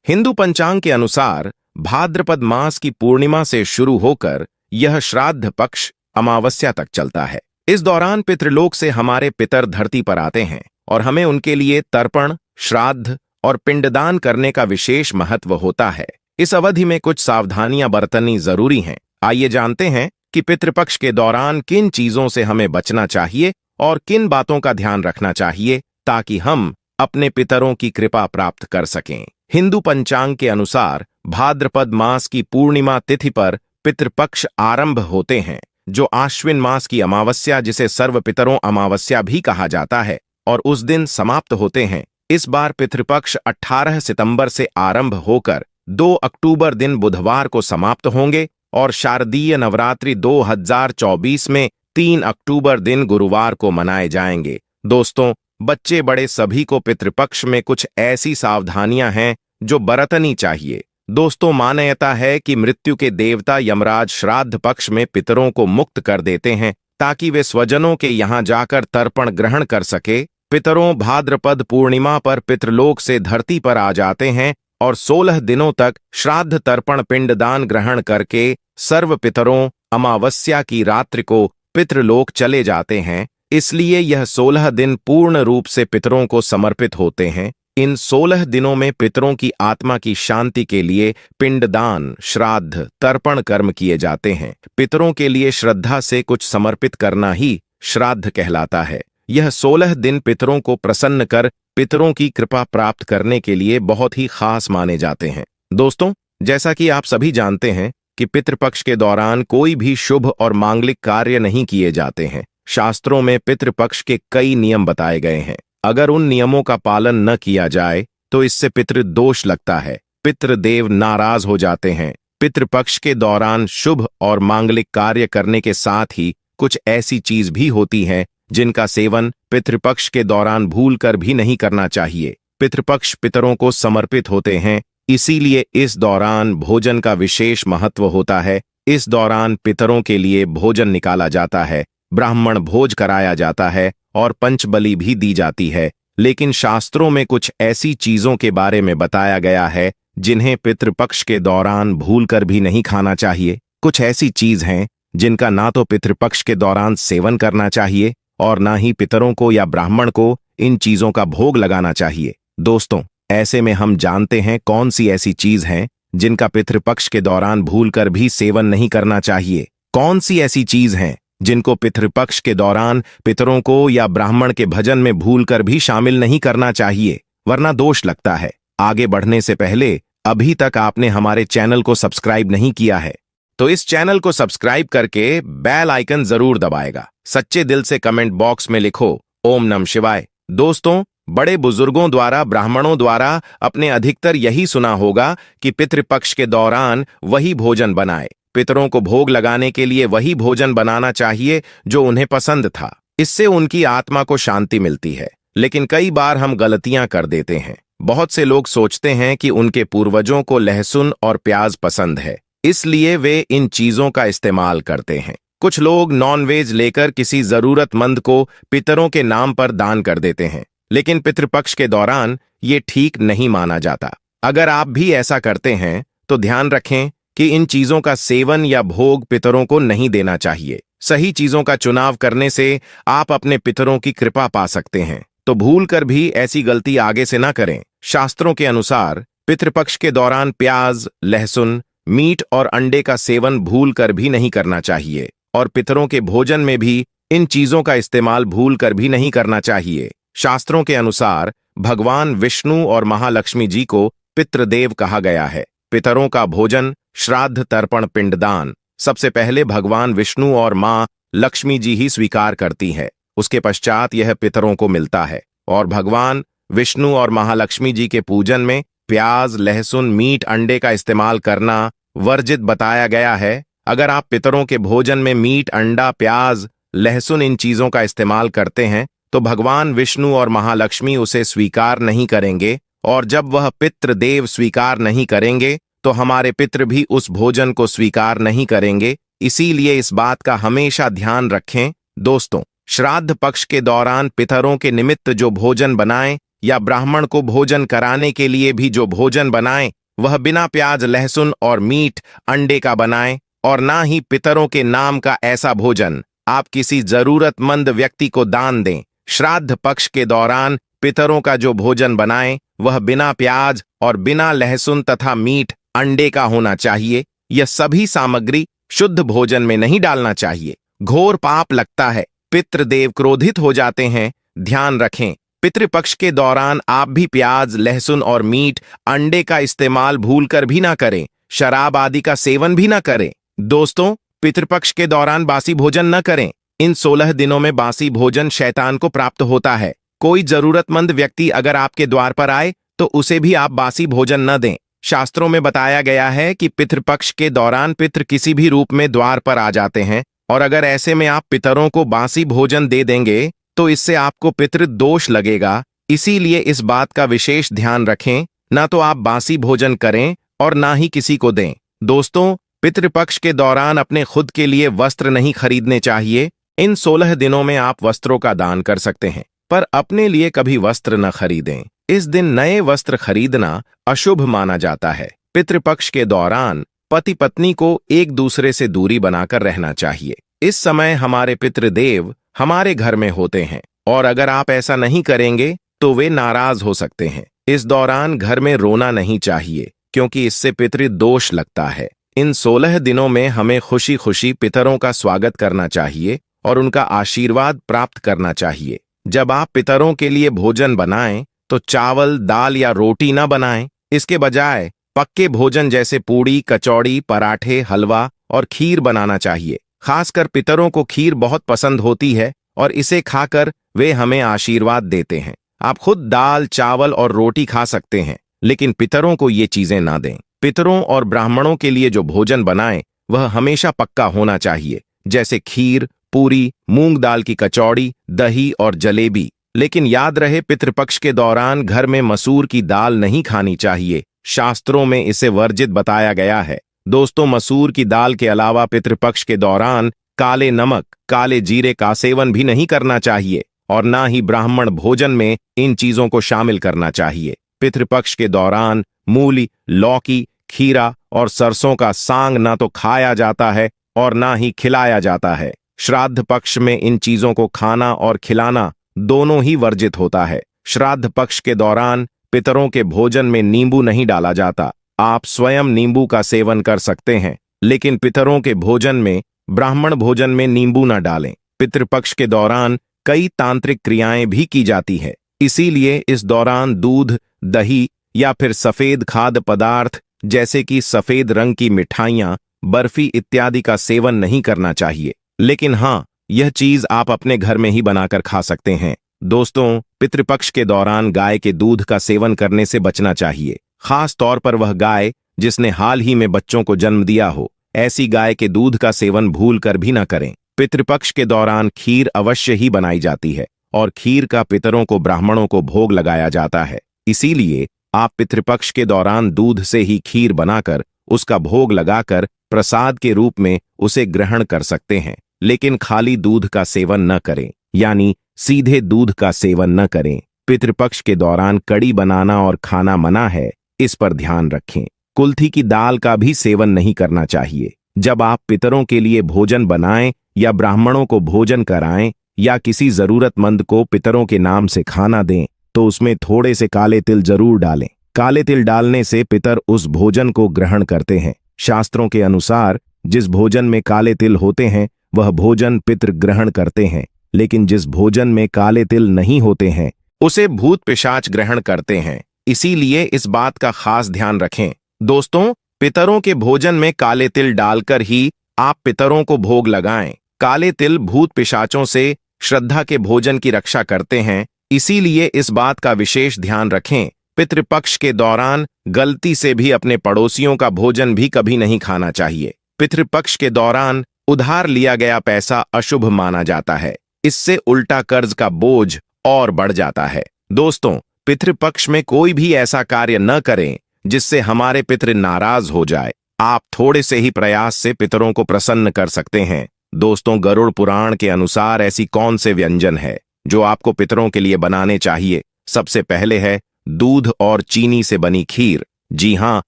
हिंदू पंचांग के अनुसार भाद्रपद मास की पूर्णिमा से शुरू होकर यह श्राद्ध पक्ष अमावस्या तक चलता है। इस दौरान पितृलोक से हमारे पितर धरती पर आते हैं और हमें उनके लिए तर्पण, श्राद्ध और पिंडदान करने का विशेष महत्व होता है। इस अवधि में कुछ सावधानियां बरतनी जरूरी हैं। आइए जानते हैं कि पितृपक्ष के दौरान किन चीजों से हमें बचना चाहिए और किन बातों का ध्यान रखना चाहिए ताकि हम अपने पितरों की कृपा प्राप्त कर सकें। हिंदू पंचांग के अनुसार भाद्रपद मास की पूर्णिमा तिथि पर पितृपक्ष आरंभ होते हैं, जो आश्विन मास की अमावस्या, जिसे सर्व पितरों अमावस्या भी कहा जाता है, और उस दिन समाप्त होते हैं। इस बार पितृपक्ष 18 सितंबर से आरंभ होकर 2 अक्टूबर दिन बुधवार को समाप्त होंगे और शारदीय नवरात्रि 2024 में 3 अक्टूबर दिन गुरुवार को मनाए जाएंगे। दोस्तों, बच्चे बड़े सभी को पितृपक्ष में कुछ ऐसी सावधानियां हैं जो बरतनी चाहिए। दोस्तों, मान्यता है कि मृत्यु के देवता यमराज श्राद्ध पक्ष में पितरों को मुक्त कर देते हैं ताकि वे स्वजनों के यहां जाकर तर्पण ग्रहण कर सके। पितरों भाद्रपद पूर्णिमा पर पितृलोक से धरती पर आ जाते हैं और 16 दिनों तक श्राद्ध तर्पण पिंडदान ग्रहण करके सर्व पितरों अमावस्या की रात्रि को पितृलोक चले जाते हैं। इसलिए यह 16 दिन पूर्ण रूप से पितरों को समर्पित होते हैं। इन 16 दिनों में पितरों की आत्मा की शांति के लिए पिंडदान, श्राद्ध, तर्पण कर्म किए जाते हैं। पितरों के लिए श्रद्धा से कुछ समर्पित करना ही श्राद्ध कहलाता है। यह 16 दिन पितरों को प्रसन्न कर पितरों की कृपा प्राप्त करने के लिए बहुत ही खास माने जाते हैं। दोस्तों, जैसा कि आप सभी जानते हैं कि पितृपक्ष के दौरान कोई भी शुभ और मांगलिक कार्य नहीं किए जाते हैं। शास्त्रों में पितृपक्ष के कई नियम बताए गए हैं। अगर उन नियमों का पालन न किया जाए तो इससे पितृदोष लगता है, पितृदेव नाराज हो जाते हैं। पितृपक्ष के दौरान शुभ और मांगलिक कार्य करने के साथ ही कुछ ऐसी चीज भी होती है जिनका सेवन पितृपक्ष के दौरान भूलकर भी नहीं करना चाहिए। पितृपक्ष पितरों को समर्पित होते हैं, इसीलिए इस दौरान भोजन का विशेष महत्व होता है। इस दौरान पितरों के लिए भोजन निकाला जाता है, ब्राह्मण भोज कराया जाता है और पंचबलि भी दी जाती है। लेकिन शास्त्रों में कुछ ऐसी चीजों के बारे में बताया गया है जिन्हें पितृपक्ष के दौरान भूलकर भी नहीं खाना चाहिए। कुछ ऐसी चीज हैं जिनका ना तो पितृपक्ष के दौरान सेवन करना चाहिए और ना ही पितरों को या ब्राह्मण को इन चीजों का भोग लगाना चाहिए। दोस्तों, ऐसे में हम जानते हैं कौन सी ऐसी चीज हैं जिनका पितृपक्ष के दौरान भूलकर भी सेवन नहीं करना चाहिए। कौन सी ऐसी चीज हैं जिनको पितृपक्ष के दौरान पितरों को या ब्राह्मण के भजन में भूलकर भी शामिल नहीं करना चाहिए, वरना दोष लगता है। आगे बढ़ने से पहले अभी तक आपने हमारे चैनल को सब्सक्राइब नहीं किया है तो इस चैनल को सब्सक्राइब करके बेल आइकन जरूर दबाएगा। सच्चे दिल से कमेंट बॉक्स में लिखो ओम नमः शिवाय। दोस्तों, बड़े बुजुर्गों द्वारा, ब्राह्मणों द्वारा अपने अधिकतर यही सुना होगा कि पितृपक्ष के दौरान वही भोजन बनाए। पितरों को भोग लगाने के लिए वही भोजन बनाना चाहिए जो उन्हें पसंद था। इससे उनकी आत्मा को शांति मिलती है। लेकिन कई बार हम गलतियां कर देते हैं। बहुत से लोग सोचते हैं कि उनके पूर्वजों को लहसुन और प्याज पसंद है, इसलिए वे इन चीजों का इस्तेमाल करते हैं। कुछ लोग नॉनवेज लेकर किसी जरूरतमंद को पितरों के नाम पर दान कर देते हैं, लेकिन पितृपक्ष के दौरान ये ठीक नहीं माना जाता। अगर आप भी ऐसा करते हैं तो ध्यान रखें कि इन चीजों का सेवन या भोग पितरों को नहीं देना चाहिए। सही चीजों का चुनाव करने से आप अपने पितरों की कृपा पा सकते हैं, तो भूलकर भी ऐसी गलती आगे से ना करें। शास्त्रों के अनुसार पितृपक्ष के दौरान प्याज, लहसुन, मीट और अंडे का सेवन भूलकर भी नहीं करना चाहिए और पितरों के भोजन में भी इन चीजों का इस्तेमाल भूलकर भी नहीं करना चाहिए। शास्त्रों के अनुसार भगवान विष्णु और महालक्ष्मी जी को पितृदेव कहा गया है। पितरों का भोजन, श्राद्ध, तर्पण, पिंडदान सबसे पहले भगवान विष्णु और मां लक्ष्मी जी ही स्वीकार करती है। उसके पश्चात यह पितरों को मिलता है और भगवान विष्णु और महालक्ष्मी जी के पूजन में प्याज, लहसुन, मीट, अंडे का इस्तेमाल करना वर्जित बताया गया है। अगर आप पितरों के भोजन में मीट, अंडा, प्याज, लहसुन इन चीजों का इस्तेमाल करते हैं तो भगवान विष्णु और महालक्ष्मी उसे स्वीकार नहीं करेंगे, और जब वह पितृदेव स्वीकार नहीं करेंगे तो हमारे पितृ भी उस भोजन को स्वीकार नहीं करेंगे। इसीलिए इस बात का हमेशा ध्यान रखें। दोस्तों, श्राद्ध पक्ष के दौरान पितरों के निमित्त जो भोजन बनाएं या ब्राह्मण को भोजन कराने के लिए भी जो भोजन बनाएं वह बिना प्याज लहसुन और मीट अंडे का बनाएं, और ना ही पितरों के नाम का ऐसा भोजन आप किसी जरूरतमंद व्यक्ति को दान दें। श्राद्ध पक्ष के दौरान पितरों का जो भोजन बनाएं वह बिना प्याज और बिना लहसुन तथा मीट अंडे का होना चाहिए। यह सभी सामग्री शुद्ध भोजन में नहीं डालना चाहिए। घोर पाप लगता है, पितृदेव क्रोधित हो जाते हैं। ध्यान रखें, पितृपक्ष के दौरान आप भी प्याज लहसुन और मीट अंडे का इस्तेमाल भूलकर भी ना करें। शराब आदि का सेवन भी ना करें। दोस्तों, पितृपक्ष के दौरान बासी भोजन न करें। इन 16 दिनों में बासी भोजन शैतान को प्राप्त होता है। कोई जरूरतमंद व्यक्ति अगर आपके द्वार पर आए तो उसे भी आप बासी भोजन न दें। शास्त्रों में बताया गया है कि पितृपक्ष के दौरान पितृ किसी भी रूप में द्वार पर आ जाते हैं, और अगर ऐसे में आप पितरों को बासी भोजन दे देंगे तो इससे आपको पितृ दोष लगेगा। इसीलिए इस बात का विशेष ध्यान रखें, ना तो आप बासी भोजन करें और ना ही किसी को दें। दोस्तों, पितृपक्ष के दौरान अपने खुद के लिए वस्त्र नहीं खरीदने चाहिए। इन 16 दिनों में आप वस्त्रों का दान कर सकते हैं, पर अपने लिए कभी वस्त्र न खरीदें। इस दिन नए वस्त्र खरीदना अशुभ माना जाता है। पितृपक्ष के दौरान पति पत्नी को एक दूसरे से दूरी बनाकर रहना चाहिए। इस समय हमारे पितृदेव हमारे घर में होते हैं, और अगर आप ऐसा नहीं करेंगे तो वे नाराज हो सकते हैं। इस दौरान घर में रोना नहीं चाहिए, क्योंकि इससे पितृदोष लगता है। इन 16 दिनों में हमें खुशी खुशी पितरों का स्वागत करना चाहिए और उनका आशीर्वाद प्राप्त करना चाहिए। जब आप पितरों के लिए भोजन बनाएं तो चावल दाल या रोटी न बनाएं। इसके बजाय पक्के भोजन जैसे पूड़ी कचौड़ी पराठे हलवा और खीर बनाना चाहिए। खासकर पितरों को खीर बहुत पसंद होती है और इसे खाकर वे हमें आशीर्वाद देते हैं। आप खुद दाल चावल और रोटी खा सकते हैं, लेकिन पितरों को ये चीजें ना दें। पितरों और ब्राह्मणों के लिए जो भोजन बनाएं वह हमेशा पक्का होना चाहिए, जैसे खीर पूरी मूंग दाल की कचौड़ी दही और जलेबी। लेकिन याद रहे, पितृपक्ष के दौरान घर में मसूर की दाल नहीं खानी चाहिए। शास्त्रों में इसे वर्जित बताया गया है। दोस्तों, मसूर की दाल के अलावा पितृपक्ष के दौरान काले नमक काले जीरे का सेवन भी नहीं करना चाहिए, और ना ही ब्राह्मण भोजन में इन चीजों को शामिल करना चाहिए। पितृपक्ष के दौरान मूली लौकी खीरा और सरसों का सांग ना तो खाया जाता है और ना ही खिलाया जाता है। श्राद्ध पक्ष में इन चीजों को खाना और खिलाना दोनों ही वर्जित होता है। श्राद्ध पक्ष के दौरान पितरों के भोजन में नींबू नहीं डाला जाता। आप स्वयं नींबू का सेवन कर सकते हैं, लेकिन पितरों के भोजन में ब्राह्मण भोजन में नींबू न डालें। पितृपक्ष के दौरान कई तांत्रिक क्रियाएं भी की जाती है, इसीलिए इस दौरान दूध दही या फिर सफेद खाद्य पदार्थ जैसे कि सफेद रंग की मिठाइयां बर्फी इत्यादि का सेवन नहीं करना चाहिए। लेकिन हाँ, यह चीज आप अपने घर में ही बनाकर खा सकते हैं। दोस्तों, पितृपक्ष के दौरान गाय के दूध का सेवन करने से बचना चाहिए, खास तौर पर वह गाय जिसने हाल ही में बच्चों को जन्म दिया हो। ऐसी गाय के दूध का सेवन भूल कर भी न करें। पितृपक्ष के दौरान खीर अवश्य ही बनाई जाती है, और खीर का पितरों को ब्राह्मणों को भोग लगाया जाता है। इसीलिए आप पितृपक्ष के दौरान दूध से ही खीर बनाकर उसका भोग लगाकर प्रसाद के रूप में उसे ग्रहण कर सकते हैं। लेकिन खाली दूध का सेवन न करें, यानी सीधे दूध का सेवन न करें। पितृपक्ष के दौरान कड़ी बनाना और खाना मना है, इस पर ध्यान रखें। कुल्थी की दाल का भी सेवन नहीं करना चाहिए। जब आप पितरों के लिए भोजन बनाएं या ब्राह्मणों को भोजन कराएं या किसी जरूरतमंद को पितरों के नाम से खाना दें तो उसमें थोड़े से काले तिल जरूर डालें। काले तिल डालने से पितर उस भोजन को ग्रहण करते हैं। शास्त्रों के अनुसार जिस भोजन में काले तिल होते हैं वह भोजन पितृ ग्रहण करते हैं, लेकिन जिस भोजन में काले तिल नहीं होते हैं उसे भूत पिशाच ग्रहण करते हैं। इसीलिए इस बात का खास ध्यान रखें। दोस्तों, पितरों के भोजन में काले तिल डालकर ही आप पितरों को भोग लगाएं। काले तिल भूत पिशाचों से श्रद्धा के भोजन की रक्षा करते हैं, इसीलिए इस बात का विशेष ध्यान रखें। पितृपक्ष के दौरान गलती से भी अपने पड़ोसियों का भोजन भी कभी नहीं खाना चाहिए। पितृपक्ष के दौरान उधार लिया गया पैसा अशुभ माना जाता है, इससे उल्टा कर्ज का बोझ और बढ़ जाता है। दोस्तों, पितृपक्ष में कोई भी ऐसा कार्य न करें जिससे हमारे पितृ नाराज हो जाए। आप थोड़े से ही प्रयास से पितरों को प्रसन्न कर सकते हैं। दोस्तों, गरुड़ पुराण के अनुसार ऐसी कौन से व्यंजन है जो आपको पितरों के लिए बनाने चाहिए? सबसे पहले है दूध और चीनी से बनी खीर। जी हाँ,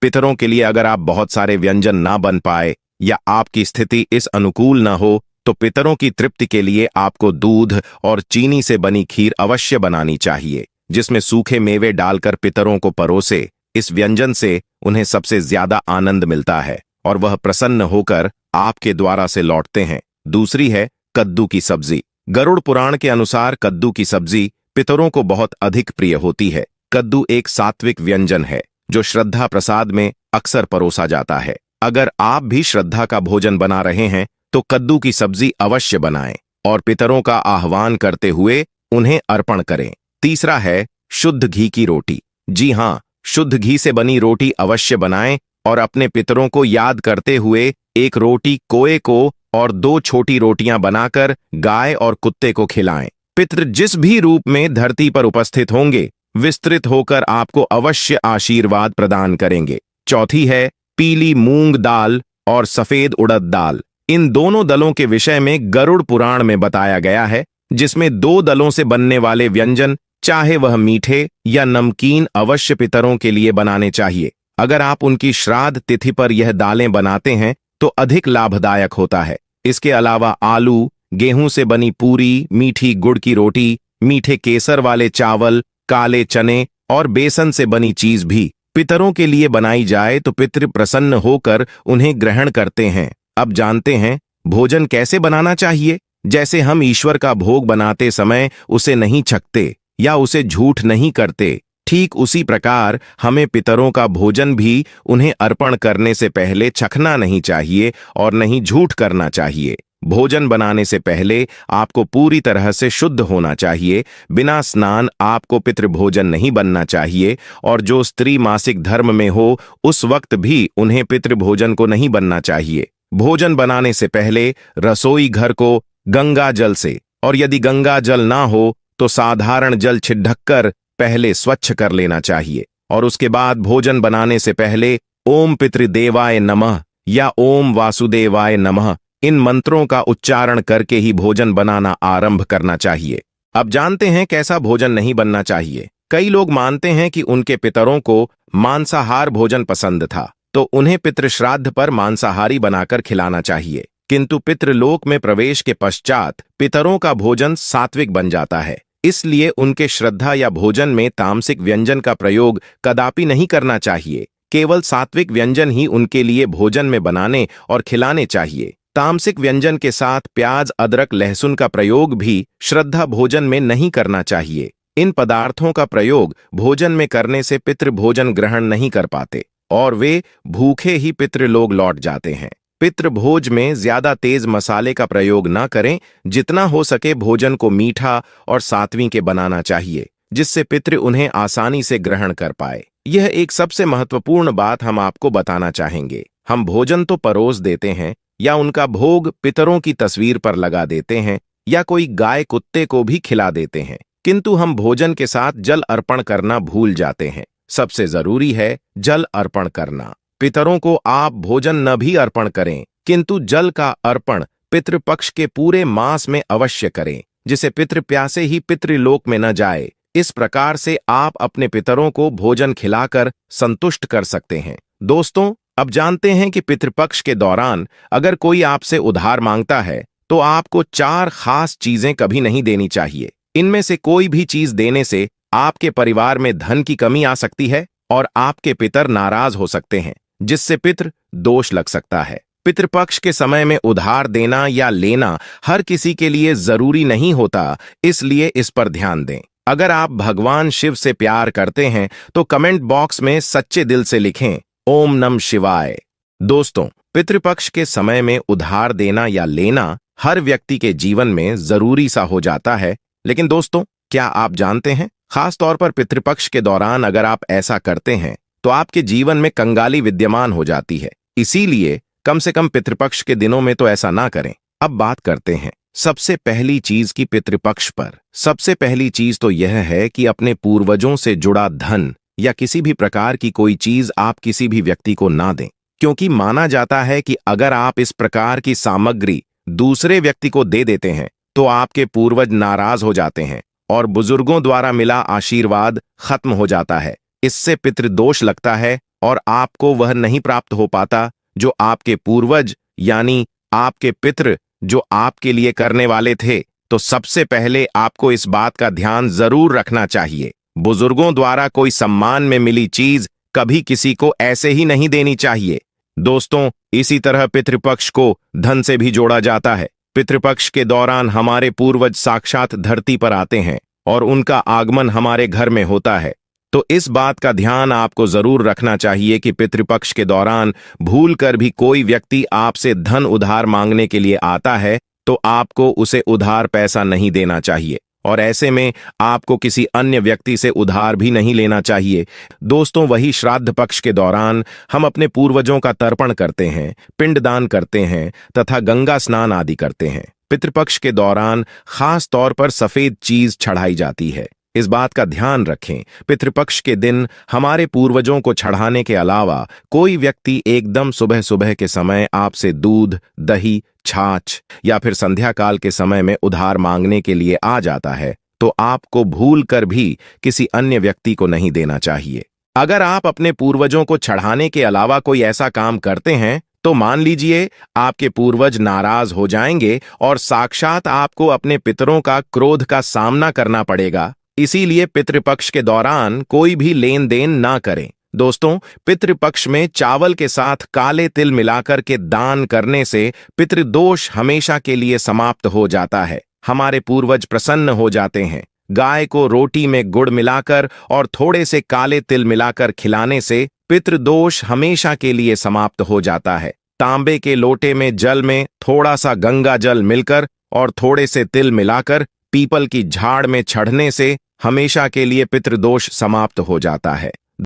पितरों के लिए अगर आप बहुत सारे व्यंजन ना बन पाए या आपकी स्थिति इस अनुकूल ना हो तो पितरों की तृप्ति के लिए आपको दूध और चीनी से बनी खीर अवश्य बनानी चाहिए, जिसमें सूखे मेवे डालकर पितरों को परोसे। इस व्यंजन से उन्हें सबसे ज्यादा आनंद मिलता है और वह प्रसन्न होकर आपके द्वारा से लौटते हैं। दूसरी है कद्दू की सब्जी। गरुड़ पुराण के अनुसार कद्दू की सब्जी पितरों को बहुत अधिक प्रिय होती है। कद्दू एक सात्विक व्यंजन है जो श्रद्धा प्रसाद में अक्सर परोसा जाता है। अगर आप भी श्रद्धा का भोजन बना रहे हैं तो कद्दू की सब्जी अवश्य बनाएं और पितरों का आह्वान करते हुए उन्हें अर्पण करें। तीसरा है शुद्ध घी की रोटी। जी हाँ, शुद्ध घी से बनी रोटी अवश्य बनाएं और अपने पितरों को याद करते हुए एक रोटी कोए को और 2 छोटी रोटियां बनाकर गाय और कुत्ते को खिलाएं। पितृ जिस भी रूप में धरती पर उपस्थित होंगे विस्तृत होकर आपको अवश्य आशीर्वाद प्रदान करेंगे। चौथी है पीली मूंग दाल और सफेद उड़द दाल। इन दोनों दलों के विषय में गरुड़ पुराण में बताया गया है, जिसमें 2 दलों से बनने वाले व्यंजन चाहे वह मीठे या नमकीन अवश्य पितरों के लिए बनाने चाहिए। अगर आप उनकी श्राद्ध तिथि पर यह दालें बनाते हैं तो अधिक लाभदायक होता है। इसके अलावा आलू, गेहूं से बनी पूरी, मीठी गुड़ की रोटी, मीठे केसर वाले चावल, काले चने और बेसन से बनी चीज भी पितरों के लिए बनाई जाए तो पितृ प्रसन्न होकर उन्हें ग्रहण करते हैं। अब जानते हैं भोजन कैसे बनाना चाहिए। जैसे हम ईश्वर का भोग बनाते समय उसे नहीं छकते या उसे झूठ नहीं करते, ठीक उसी प्रकार हमें पितरों का भोजन भी उन्हें अर्पण करने से पहले छकना नहीं चाहिए और नहीं झूठ करना चाहिए। भोजन बनाने से पहले आपको पूरी तरह से शुद्ध होना चाहिए। बिना स्नान आपको पितृभोजन नहीं बनना चाहिए और जो स्त्री मासिक धर्म में हो उस वक्त भी उन्हें पितृभोजन को नहीं बनना चाहिए। भोजन बनाने से पहले रसोई घर को गंगा जल से और यदि गंगा जल ना हो तो साधारण जल छिड़ककर पहले स्वच्छ कर लेना चाहिए और उसके बाद भोजन बनाने से पहले ओम पितृदेवाय नमः या ओम वासुदेवाय नमः इन मंत्रों का उच्चारण करके ही भोजन बनाना आरंभ करना चाहिए। अब जानते हैं कैसा भोजन नहीं बनना चाहिए। कई लोग मानते हैं कि उनके पितरों को मांसाहार भोजन पसंद था तो उन्हें पितृश्राद्ध पर मांसाहारी बनाकर खिलाना चाहिए, किंतु पितृलोक में प्रवेश के पश्चात पितरों का भोजन सात्विक बन जाता है। इसलिए उनके श्रद्धा या भोजन में तामसिक व्यंजन का प्रयोग कदापि नहीं करना चाहिए। केवल सात्विक व्यंजन ही उनके लिए भोजन में बनाने और खिलाने चाहिए। तामसिक व्यंजन के साथ प्याज, अदरक, लहसुन का प्रयोग भी श्रद्धा भोजन में नहीं करना चाहिए। इन पदार्थों का प्रयोग भोजन में करने से पितृ भोजन ग्रहण नहीं कर पाते और वे भूखे ही पितृलोक लौट जाते हैं। पितृभोज में ज्यादा तेज मसाले का प्रयोग ना करें। जितना हो सके भोजन को मीठा और सात्विक के बनाना चाहिए, जिससे पितृ उन्हें आसानी से ग्रहण कर पाए। यह एक सबसे महत्वपूर्ण बात हम आपको बताना चाहेंगे। हम भोजन तो परोस देते हैं या उनका भोग पितरों की तस्वीर पर लगा देते हैं या कोई गाय कुत्ते को भी खिला देते हैं, किंतु हम भोजन के साथ जल अर्पण करना भूल जाते हैं। सबसे जरूरी है जल अर्पण करना। पितरों को आप भोजन न भी अर्पण करें, किंतु जल का अर्पण पितृपक्ष के पूरे मास में अवश्य करें, जिसे पितृ प्यासे ही पितृलोक में न जाए। इस प्रकार से आप अपने पितरों को भोजन खिलाकर संतुष्ट कर सकते हैं। दोस्तों, अब जानते हैं कि पितृपक्ष के दौरान अगर कोई आपसे उधार मांगता है तो आपको 4 खास चीजें कभी नहीं देनी चाहिए। इनमें से कोई भी चीज देने से आपके परिवार में धन की कमी आ सकती है और आपके पितर नाराज हो सकते हैं, जिससे पितृ दोष लग सकता है। पितृपक्ष के समय में उधार देना या लेना हर किसी के लिए जरूरी नहीं होता, इसलिए इस पर ध्यान दें। अगर आप भगवान शिव से प्यार करते हैं तो कमेंट बॉक्स में सच्चे दिल से लिखें ओम नमः शिवाय। दोस्तों, पितृपक्ष के समय में उधार देना या लेना हर व्यक्ति के जीवन में जरूरी सा हो जाता है, लेकिन दोस्तों, क्या आप जानते हैं खास तौर पर पितृपक्ष के दौरान अगर आप ऐसा करते हैं तो आपके जीवन में कंगाली विद्यमान हो जाती है। इसीलिए कम से कम पितृपक्ष के दिनों में तो ऐसा ना करें। अब बात करते हैं सबसे पहली चीज की पितृपक्ष पर। सबसे पहली चीज तो यह है कि अपने पूर्वजों से जुड़ा धन या किसी भी प्रकार की कोई चीज आप किसी भी व्यक्ति को ना दें, क्योंकि माना जाता है कि अगर आप इस प्रकार की सामग्री दूसरे व्यक्ति को दे देते हैं तो आपके पूर्वज नाराज हो जाते हैं और बुजुर्गों द्वारा मिला आशीर्वाद खत्म हो जाता है। इससे पितृदोष लगता है और आपको वह नहीं प्राप्त हो पाता जो आपके पूर्वज यानी आपके पितृ जो आपके लिए करने वाले थे। तो सबसे पहले आपको इस बात का ध्यान जरूर रखना चाहिए, बुजुर्गों द्वारा कोई सम्मान में मिली चीज कभी किसी को ऐसे ही नहीं देनी चाहिए। दोस्तों, इसी तरह पितृपक्ष को धन से भी जोड़ा जाता है। पितृपक्ष के दौरान हमारे पूर्वज साक्षात धरती पर आते हैं और उनका आगमन हमारे घर में होता है। तो इस बात का ध्यान आपको जरूर रखना चाहिए कि पितृपक्ष के दौरान भूल कर भी कोई व्यक्ति आपसे धन उधार मांगने के लिए आता है तो आपको उसे उधार पैसा नहीं देना चाहिए और ऐसे में आपको किसी अन्य व्यक्ति से उधार भी नहीं लेना चाहिए। दोस्तों, वही श्राद्ध पक्ष के दौरान हम अपने पूर्वजों का तर्पण करते हैं, पिंडदान करते हैं तथा गंगा स्नान आदि करते हैं। पितृपक्ष के दौरान खास तौर पर सफेद चीज चढ़ाई जाती है। इस बात का ध्यान रखें, पितृपक्ष के दिन हमारे पूर्वजों को चढ़ाने के अलावा कोई व्यक्ति एकदम सुबह सुबह के समय आपसे दूध, दही, छाछ या फिर संध्या काल के समय में उधार मांगने के लिए आ जाता है तो आपको भूल कर भी किसी अन्य व्यक्ति को नहीं देना चाहिए। अगर आप अपने पूर्वजों को चढ़ाने के अलावा कोई ऐसा काम करते हैं तो मान लीजिए आपके पूर्वज नाराज हो जाएंगे और साक्षात आपको अपने पितरों का क्रोध का सामना करना पड़ेगा। इसीलिए पितृपक्ष के दौरान कोई भी लेन देन ना करें। दोस्तों, पितृपक्ष में चावल के साथ काले तिल मिलाकर के दान करने से पितृदोष हमेशा के लिए समाप्त हो जाता है। हमारे पूर्वज प्रसन्न हो जाते हैं। गाय को रोटी में गुड़ मिलाकर और थोड़े से काले तिल मिलाकर खिलाने से पितृदोष हमेशा के लिए समाप्त हो जाता है। तांबे के लोटे में जल में थोड़ा सा गंगा जल मिलकर और थोड़े से तिल मिलाकर पीपल की झाड़ में चढ़ने से हमेशा के लिए पितृदोष समाप्त हो जाता है।